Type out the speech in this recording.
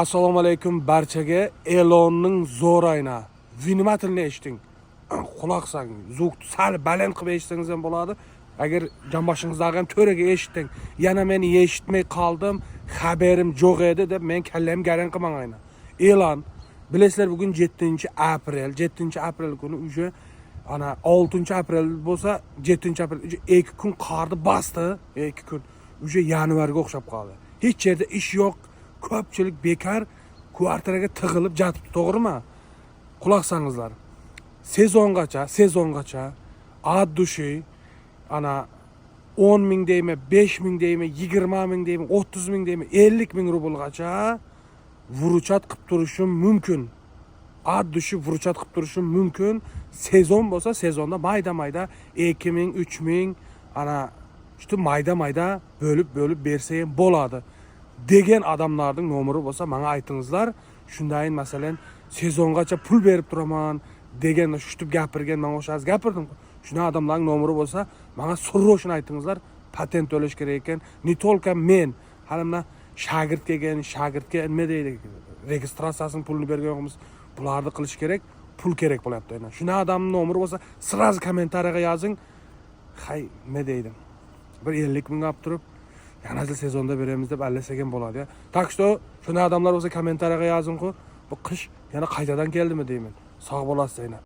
Assalomu alaykum barchaga. Elonning zo'rayna vinomatilni eshiting. Quloq sang, zvukni sal baland qilib eshitsangiz ham bo'ladi. Agar jonboshingizdagi ham to'raga eshiting. Yana meni eshitmay qoldim, xabarim yo'q edi deb men kallam garang qilmang. Elon, bilasizlar bugun 7-aprel. 7-aprel kuni uje ana 6-aprel bo'lsa 7-aprel 2 kun qarni bosdi. 2 kun uje yanvarga o'xshab qoldi. Hech yerda ish yo'q. Ko'pchilik bekar kvartiraga tig'ilib jatibdi, to'g'rimi? Quloq sangizlar. Sezongacha ad dushi ana 10 ming deymi, 5 ming deymi, 20 ming deymi, 30 ming deymi, 50 ming rublgacha vuruchat qilib turishim mumkin. Ad dushi vuruchat qilib turishim mumkin. Sezon bo'lsa, sezonda mayda 2 ming, 3 ming ana işte mayda bölüp bersa ham bo'ladi degan adamlarning nomeri bo'lsa menga aytingizlar. Shundayin masalan sezongacha pul berib turaman degan shutib gapirgan men o'shaz gapirdim. Shuna adamlarning nomeri bo'lsa menga sirroshini aytingizlar. Patent to'lash kerak ekan. Ne только men, halimda shagird kelgan, shagirdga nima deydi? Registratsiyasini pulni berganimiz, bularni qilish kerak, pul kerak bo'lyapti. Shuna adamning nomeri bo'lsa sразу kommentariyaga yozing. Hay, nima deydim? Bir 50 ming olib turib yana sezonda beramiz deb allasagan bo'ladi ya. Tak что shuna adamlar bo'lsa kommentariyaga yozing-ku. Bu qish yana qaytadan keldimi deyman. Sog' bo'lasizlar.